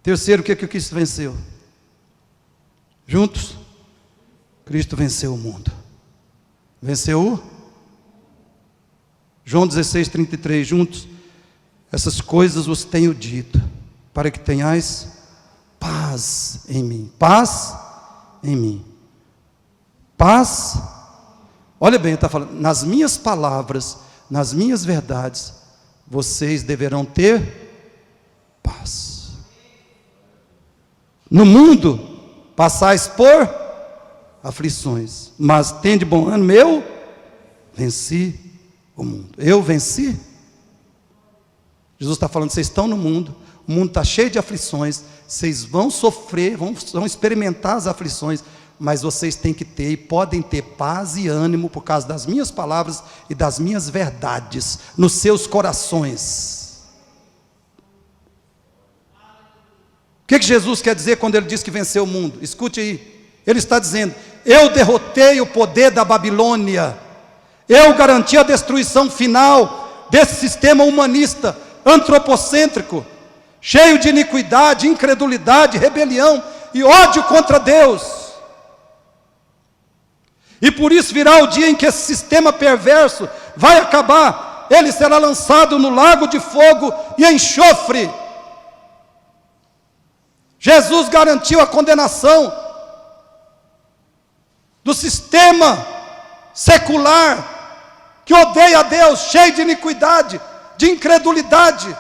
Terceiro, o que que Cristo venceu? Juntos, Cristo venceu o mundo. Venceu o? João 16:33, juntos, essas coisas vos tenho dito, para que tenhais paz em mim. Paz em mim. Paz, olha bem, ele está falando, nas minhas palavras, nas minhas verdades, vocês deverão ter paz. No mundo, passais por aflições, mas tende bom ânimo, eu venci o mundo. Eu venci. Jesus está falando, vocês estão no mundo, o mundo está cheio de aflições, vocês vão sofrer, vão experimentar as aflições, mas vocês têm que ter e podem ter paz e ânimo por causa das minhas palavras e das minhas verdades nos seus corações. O que Jesus quer dizer quando ele diz que venceu o mundo? Escute aí, ele está dizendo, eu derrotei o poder da Babilônia, eu garanti a destruição final desse sistema humanista, antropocêntrico, cheio de iniquidade, incredulidade, rebelião e ódio contra Deus. E por isso virá o dia em que esse sistema perverso vai acabar, ele será lançado no lago de fogo e enxofre. Jesus garantiu a condenação do sistema secular, que odeia a Deus, cheio de iniquidade, de incredulidade.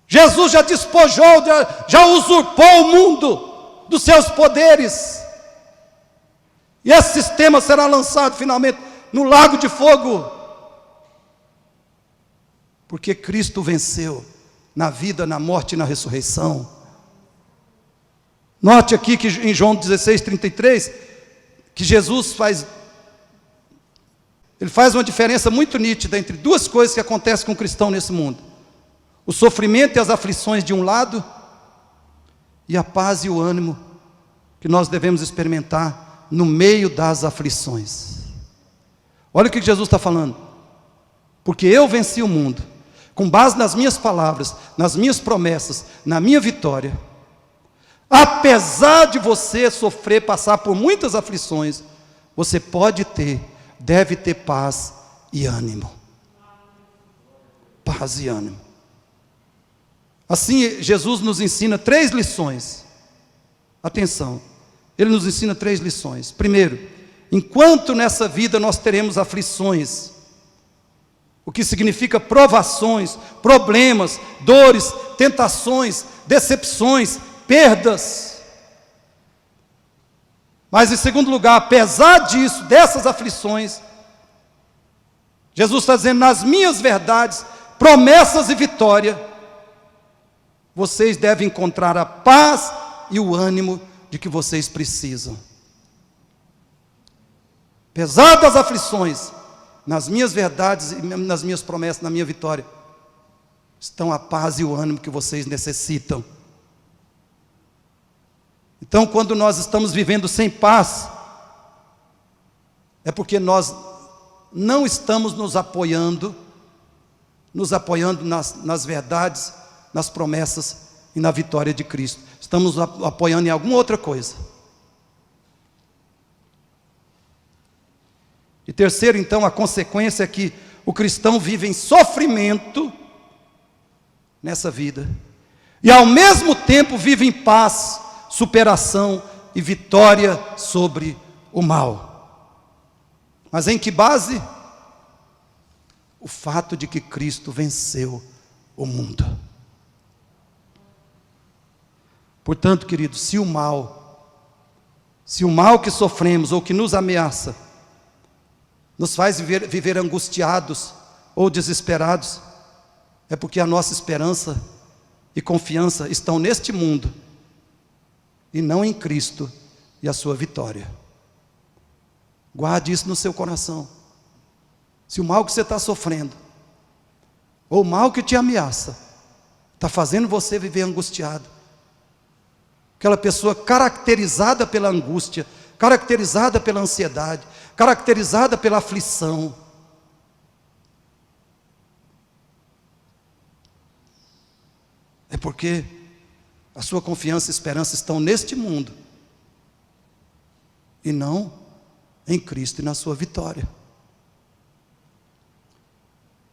Jesus já despojou, já usurpou o mundo dos seus poderes. E esse sistema será lançado finalmente no lago de fogo. Porque Cristo venceu na vida, na morte e na ressurreição. Note aqui que em João 16:33, que Jesus faz uma diferença muito nítida entre duas coisas que acontecem com o cristão nesse mundo: o sofrimento e as aflições de um lado, e a paz e o ânimo que nós devemos experimentar no meio das aflições. Olha o que Jesus está falando. Porque eu venci o mundo, com base nas minhas palavras, nas minhas promessas, na minha vitória. Apesar de você sofrer, passar por muitas aflições, você pode ter, deve ter paz e ânimo. Paz e ânimo. Assim, Jesus nos ensina 3 lições. Atenção, Ele nos ensina 3 lições. Primeiro, enquanto nessa vida nós teremos aflições, o que significa provações, problemas, dores, tentações, decepções, perdas. Mas em segundo lugar, apesar disso, dessas aflições, Jesus está dizendo, nas minhas verdades, promessas e vitória, vocês devem encontrar a paz e o ânimo de que vocês precisam. Apesar das aflições, nas minhas verdades e nas minhas promessas, na minha vitória, estão a paz e o ânimo que vocês necessitam. Então, quando nós estamos vivendo sem paz, é porque nós não estamos nos apoiando nas verdades, nas promessas e na vitória de Cristo. Estamos nos apoiando em alguma outra coisa. E terceiro, então, a consequência é que o cristão vive em sofrimento nessa vida, e ao mesmo tempo vive em paz, superação e vitória sobre o mal. Mas em que base? O fato de que Cristo venceu o mundo. Portanto, queridos, se o mal que sofremos ou que nos ameaça nos faz viver angustiados ou desesperados, é porque a nossa esperança e confiança estão neste mundo e não em Cristo e a sua vitória. Guarde isso no seu coração. Se o mal que você está sofrendo, ou o mal que te ameaça, está fazendo você viver angustiado, aquela pessoa caracterizada pela angústia, caracterizada pela ansiedade, caracterizada pela aflição, é É porque a sua confiança e esperança estão neste mundo e não em Cristo e na sua vitória.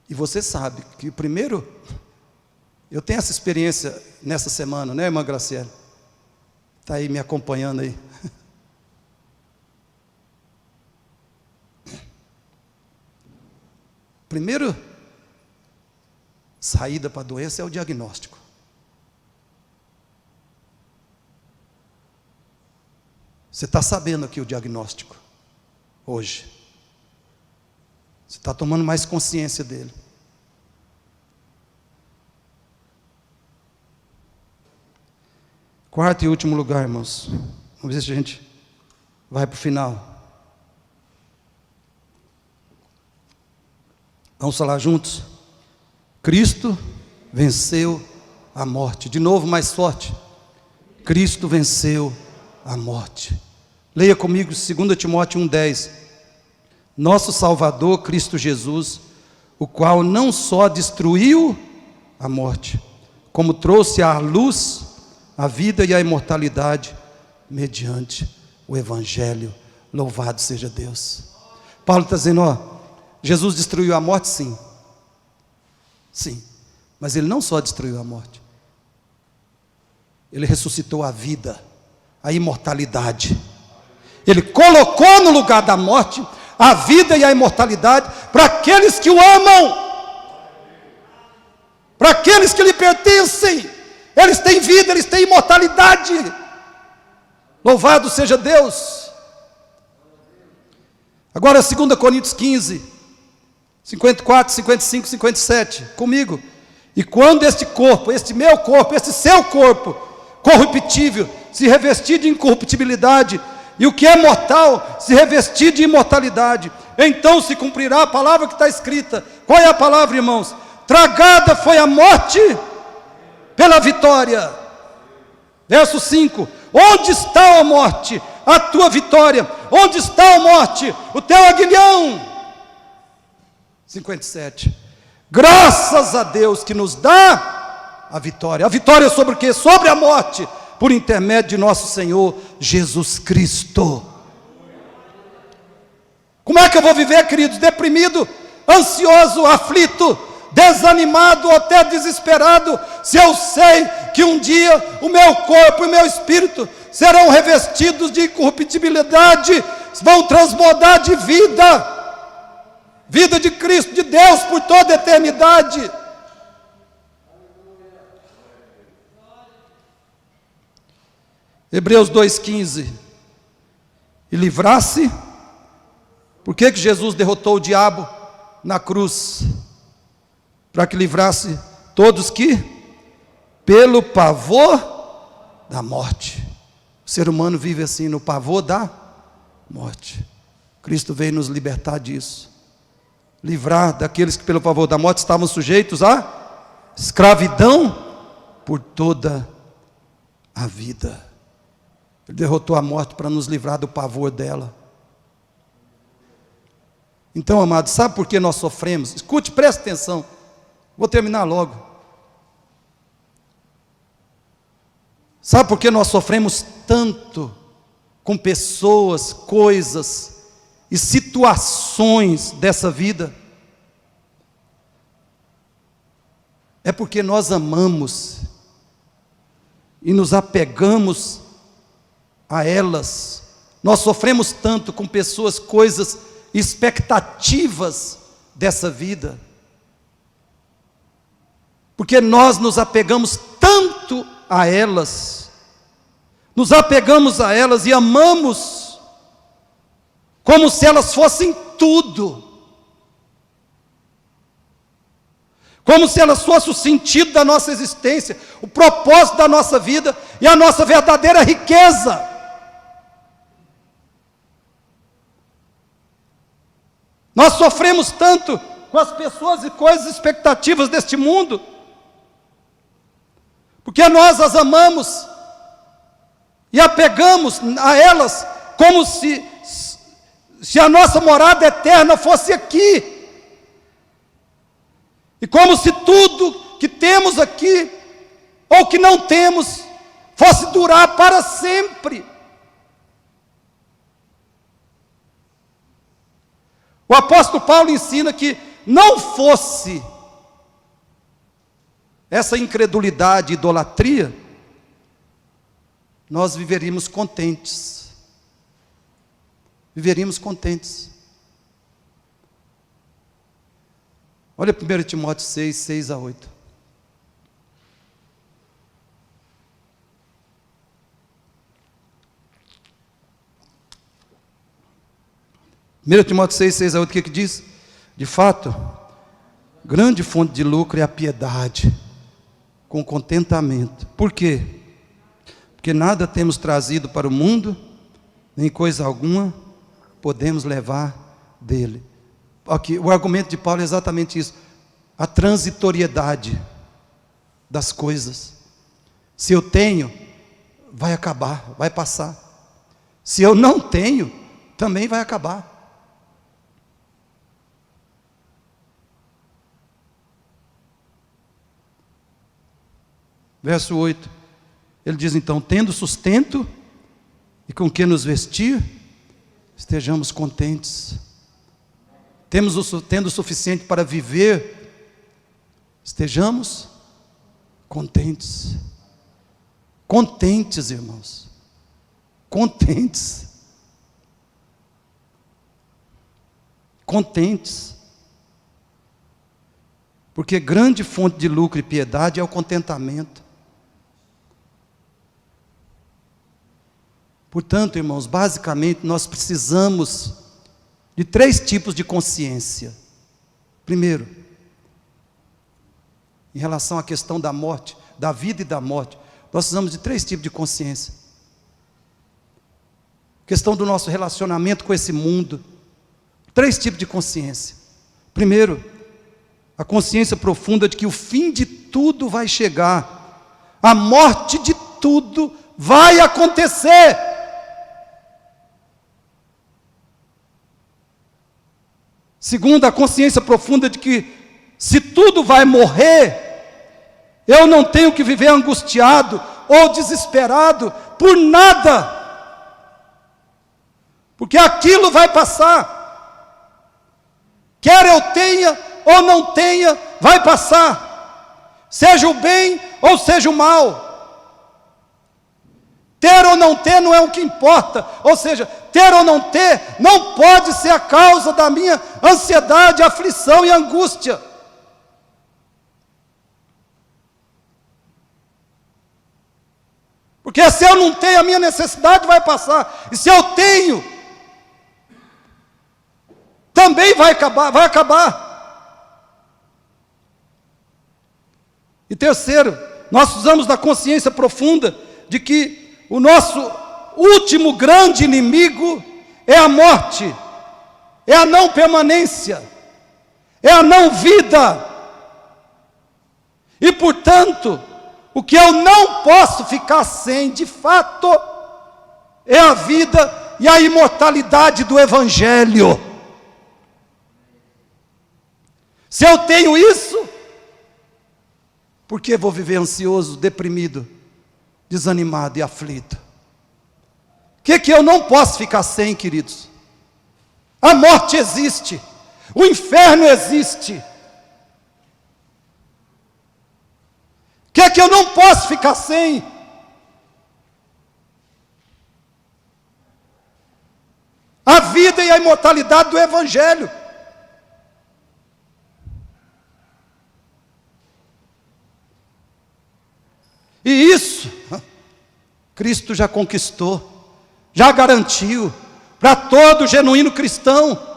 E você sabe que o primeiro, eu tenho essa experiência nessa semana, né, irmã Graciela? Está aí me acompanhando aí. Primeiro saída para a doença é o diagnóstico. Você está sabendo aqui o diagnóstico hoje. Você está tomando mais consciência dele. Quarto e último lugar, irmãos. Vamos ver se a gente vai para o final. Vamos falar juntos? Cristo venceu a morte. De novo, mais forte. Cristo venceu a morte. Leia comigo 2 Timóteo 1,10. Nosso Salvador, Cristo Jesus, o qual não só destruiu a morte, como trouxe à luz a vida e a imortalidade mediante o Evangelho. Louvado seja Deus. Paulo está dizendo, Jesus destruiu a morte, sim. Sim, mas ele não só destruiu a morte. Ele ressuscitou a vida, a imortalidade. Ele colocou no lugar da morte a vida e a imortalidade para aqueles que o amam, para aqueles que lhe pertencem. Eles têm vida, eles têm imortalidade. Louvado seja Deus. Agora 2 Coríntios 15, 54, 55, 57, comigo. E quando este corpo, este meu corpo, este seu corpo corruptível, se revestir de incorruptibilidade, e o que é mortal se revestir de imortalidade, então se cumprirá a palavra que está escrita. Qual é a palavra, irmãos? Tragada foi a morte pela vitória. Verso 5: onde está a morte, a tua vitória? Onde está a morte, o teu aguilhão? 57: graças a Deus que nos dá a vitória. A vitória sobre o quê? Sobre a morte, por intermédio de nosso Senhor Jesus Cristo. Como é que eu vou viver, queridos? Deprimido, ansioso, aflito, desanimado ou até desesperado, se eu sei que um dia o meu corpo e o meu espírito serão revestidos de incorruptibilidade, vão transbordar de vida de Cristo, de Deus, por toda a eternidade. Hebreus 2,15: e livrar-se. Por que Jesus derrotou o diabo na cruz? Para que livrasse todos que, pelo pavor da morte. O ser humano vive assim, no pavor da morte. Cristo veio nos libertar disso, livrar daqueles que pelo pavor da morte estavam sujeitos à escravidão por toda a vida. Ele derrotou a morte para nos livrar do pavor dela. Então, amados, sabe por que nós sofremos? Escute, preste atenção. Vou terminar logo. Sabe por que nós sofremos tanto com pessoas, coisas e situações dessa vida? É porque nós amamos e nos apegamos a elas. Nós sofremos tanto com pessoas, coisas, expectativas dessa vida, porque nós nos apegamos tanto a elas, nos apegamos a elas e amamos como se elas fossem tudo, como se elas fossem o sentido da nossa existência, o propósito da nossa vida e a nossa verdadeira riqueza. Nós sofremos tanto com as pessoas e coisas, expectativas deste mundo, porque nós as amamos e apegamos a elas como se a nossa morada eterna fosse aqui, e como se tudo que temos aqui ou que não temos, fosse durar para sempre. O apóstolo Paulo ensina que não fosse essa incredulidade, idolatria, nós viveríamos contentes. Viveríamos contentes. Olha 1 Timóteo 6, 6 a 8. Timóteo 6, 6 a 8, o que diz? De fato, grande fonte de lucro é a piedade, com contentamento. Por quê? Porque nada temos trazido para o mundo, nem coisa alguma podemos levar dele. Aqui, o argumento de Paulo é exatamente isso. A transitoriedade das coisas. Se eu tenho, vai acabar, vai passar. Se eu não tenho, também vai acabar. Verso 8, ele diz então: tendo sustento e com que nos vestir, estejamos contentes. Tendo o suficiente para viver, estejamos contentes. Contentes, irmãos. Contentes. Contentes. Porque grande fonte de lucro e piedade é o contentamento. Portanto, irmãos, basicamente nós precisamos de 3 tipos de consciência. Primeiro, em relação à questão da morte, da vida e da morte, nós precisamos de 3 tipos de consciência. Questão do nosso relacionamento com esse mundo. 3 tipos de consciência. Primeiro, a consciência profunda de que o fim de tudo vai chegar. A morte de tudo vai acontecer. Segundo, a consciência profunda de que se tudo vai morrer, eu não tenho que viver angustiado ou desesperado por nada, porque aquilo vai passar. Quer eu tenha ou não tenha, vai passar, seja o bem ou seja o mal. Ter ou não ter não é o que importa, ou seja, ter ou não ter não pode ser a causa da minha ansiedade, aflição e angústia. Porque se eu não tenho, a minha necessidade vai passar, e se eu tenho, também vai acabar. E terceiro, nós precisamos da consciência profunda de que o nosso último grande inimigo é a morte, é a não permanência, é a não vida. E portanto, o que eu não posso ficar sem, de fato, é a vida e a imortalidade do Evangelho. Se eu tenho isso, por que vou viver ansioso, deprimido, desanimado e aflito? O que eu não posso ficar sem, queridos? A morte existe, o inferno existe. O que eu não posso ficar sem? A vida e a imortalidade do Evangelho. E isso, Cristo já conquistou, já garantiu, para todo genuíno cristão.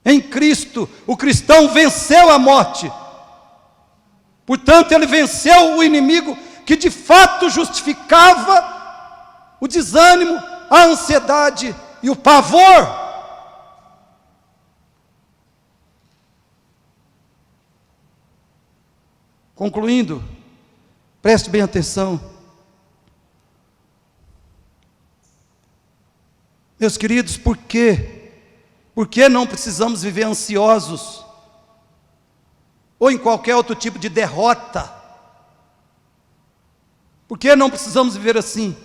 Em Cristo, o cristão venceu a morte. Portanto, ele venceu o inimigo que de fato justificava o desânimo, a ansiedade e o pavor. Concluindo, preste bem atenção. Meus queridos, por que? Por que não precisamos viver ansiosos? ou em qualquer outro tipo de derrota. Por que não precisamos viver assim?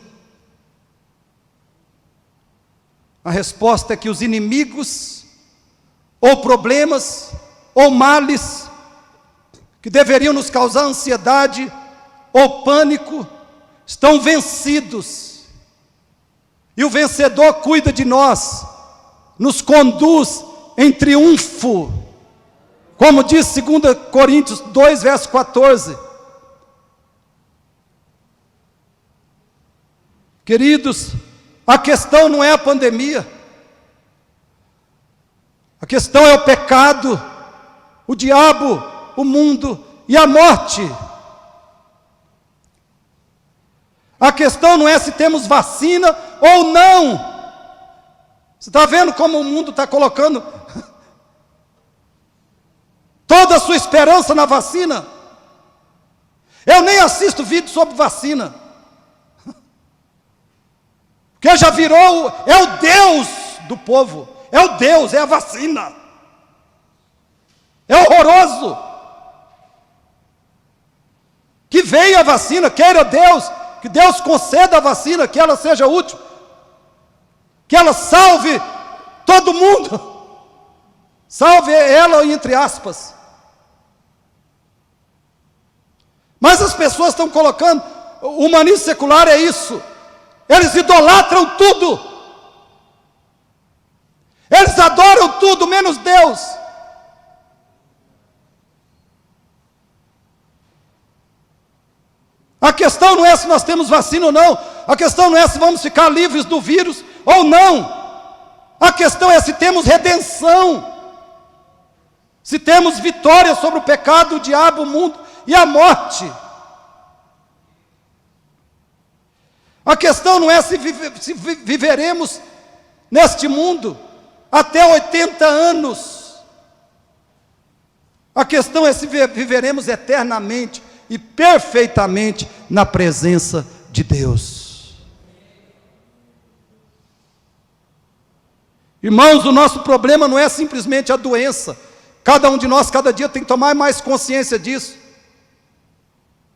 A resposta é que os inimigos, ou problemas, ou males, que deveriam nos causar ansiedade ou pânico, estão vencidos. E o vencedor cuida de nós, nos conduz em triunfo. Como diz 2 Coríntios 2, verso 14. Queridos, a questão não é a pandemia. A questão é o pecado, o diabo, o mundo e a morte. A questão não é se temos vacina ou não. Você está vendo como o mundo está colocando toda a sua esperança na vacina? Eu nem assisto vídeo sobre vacina, porque já virou, é o Deus do povo, é o Deus, é a vacina. É horroroso. Que venha a vacina, queira Deus, que Deus conceda a vacina, que ela seja útil, que ela salve todo mundo, salve ela entre aspas. Mas as pessoas estão colocando, o humanismo secular é isso, eles idolatram tudo, eles adoram tudo menos Deus. A questão não é se nós temos vacina ou não. A questão não é se vamos ficar livres do vírus ou não. A questão é se temos redenção, se temos vitória sobre o pecado, o diabo, o mundo e a morte. A questão não é se viveremos neste mundo até 80 anos. A questão é se viveremos eternamente e perfeitamente na presença de Deus. Irmãos, o nosso problema não é simplesmente a doença. Cada um de nós, cada dia, tem que tomar mais consciência disso.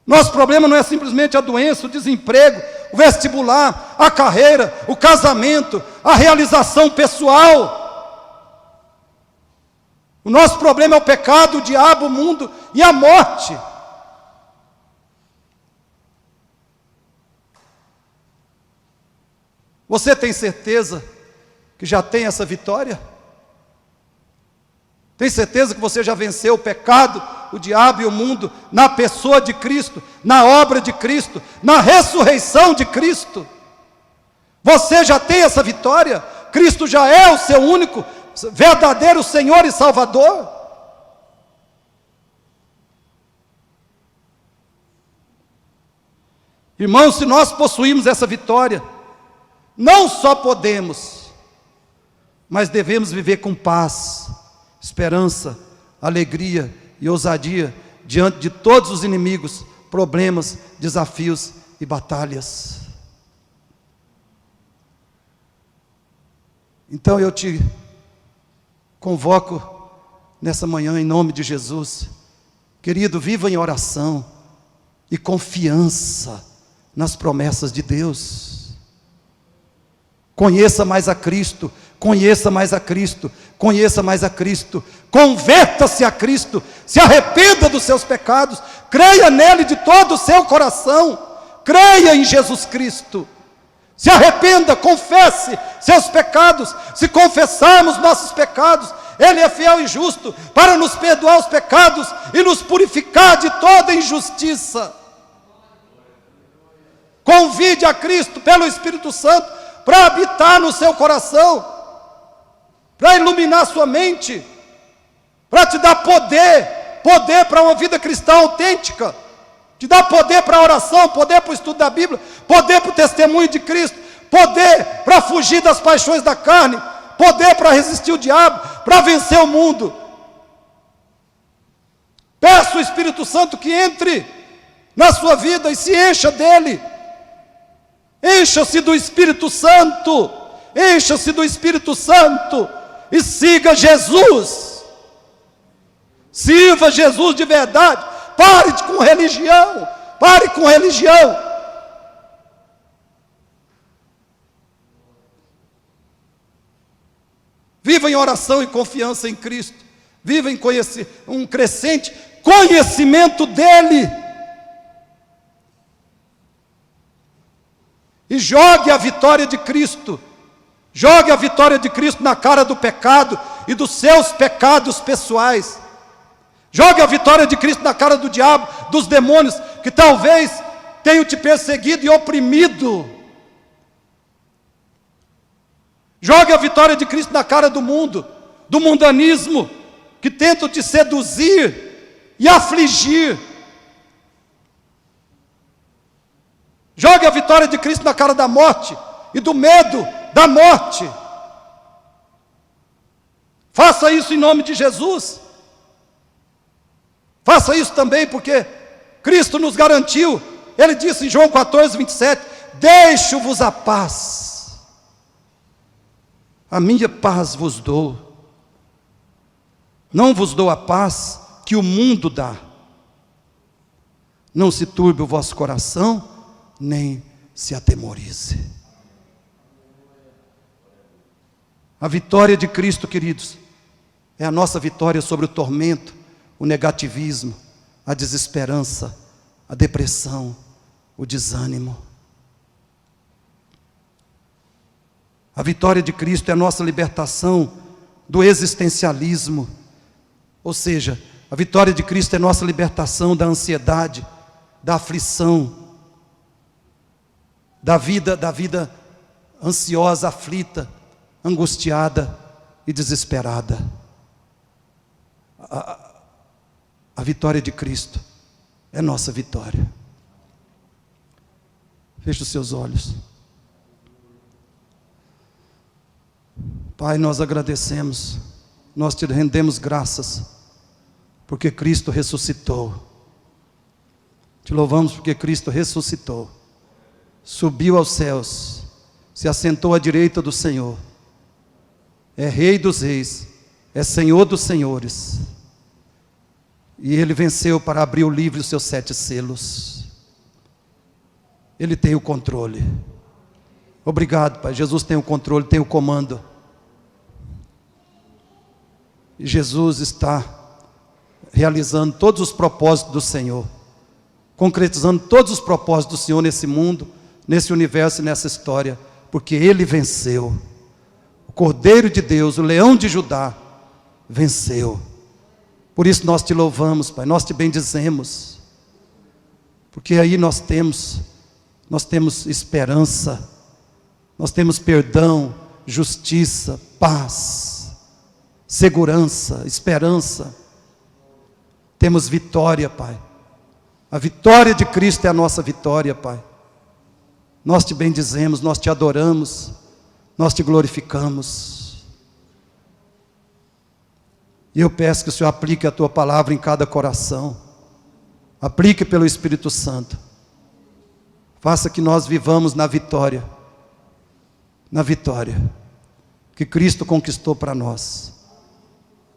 Nosso problema não é simplesmente a doença, o desemprego, o vestibular, a carreira, o casamento, a realização pessoal. O nosso problema é o pecado, o diabo, o mundo e a morte. Você tem certeza que já tem essa vitória? Tem certeza que você já venceu o pecado, o diabo e o mundo na pessoa de Cristo, na obra de Cristo, na ressurreição de Cristo? Você já tem essa vitória? Cristo já é o seu único, verdadeiro Senhor e Salvador? Irmãos, se nós possuímos essa vitória, não só podemos, mas devemos viver com paz, esperança, alegria e ousadia diante de todos os inimigos, problemas, desafios e batalhas. Então eu te convoco nessa manhã em nome de Jesus. Querido, viva em oração e confiança nas promessas de Deus. Conheça mais a Cristo, conheça mais a Cristo, conheça mais a Cristo, converta-se a Cristo, se arrependa dos seus pecados, creia nele de todo o seu coração, creia em Jesus Cristo, se arrependa, confesse seus pecados. Se confessarmos nossos pecados, Ele é fiel e justo para nos perdoar os pecados e nos purificar de toda injustiça. Convide a Cristo pelo Espírito Santo para habitar no seu coração, para iluminar sua mente, para te dar poder para uma vida cristã autêntica, te dar poder para a oração, poder para o estudo da Bíblia, poder para o testemunho de Cristo, poder para fugir das paixões da carne, poder para resistir o diabo, para vencer o mundo. Peça ao Espírito Santo que entre na sua vida e se encha dele. Encha-se do Espírito Santo, encha-se do Espírito Santo e siga Jesus. Sirva Jesus de verdade. Pare com religião. Pare com religião. Viva em oração e confiança em Cristo. Viva em um crescente conhecimento dEle. E jogue a vitória de Cristo. Jogue a vitória de Cristo na cara do pecado e dos seus pecados pessoais. Jogue a vitória de Cristo na cara do diabo, dos demônios que talvez tenham te perseguido e oprimido. Jogue a vitória de Cristo na cara do mundo, do mundanismo, que tentam te seduzir e afligir. Jogue a vitória de Cristo na cara da morte e do medo da morte. Faça isso em nome de Jesus. Faça isso também porque Cristo nos garantiu. Ele disse em João 14, 27, deixo-vos a paz. A minha paz vos dou. Não vos dou a paz que o mundo dá. Não se turbe o vosso coração, nem se atemorize. A vitória de Cristo, queridos, é a nossa vitória sobre o tormento, o negativismo, a desesperança, a depressão, o desânimo. A vitória de Cristo é a nossa libertação do existencialismo, ou seja, a vitória de Cristo é a nossa libertação da ansiedade, da aflição, da vida ansiosa, aflita, angustiada e desesperada. A vitória de Cristo é nossa vitória. Feche os seus olhos. Pai, nós agradecemos, nós te rendemos graças, porque Cristo ressuscitou. Te louvamos porque Cristo ressuscitou, subiu aos céus, se assentou à direita do Senhor, é Rei dos reis, é Senhor dos senhores, e Ele venceu para abrir o livro e os seus 7 selos. Ele tem o controle. Obrigado, Pai. Jesus tem o controle, tem o comando. E Jesus está realizando todos os propósitos do Senhor, concretizando todos os propósitos do Senhor nesse mundo, nesse universo e nessa história, porque Ele venceu. O Cordeiro de Deus, o Leão de Judá, venceu. Por isso nós te louvamos, Pai, nós te bendizemos, porque aí nós temos esperança, nós temos perdão, justiça, paz, segurança, esperança, temos vitória, Pai. A vitória de Cristo é a nossa vitória, Pai. Nós te bendizemos, nós te adoramos, nós te glorificamos. E eu peço que o Senhor aplique a Tua palavra em cada coração. Aplique pelo Espírito Santo. Faça que nós vivamos na vitória que Cristo conquistou para nós.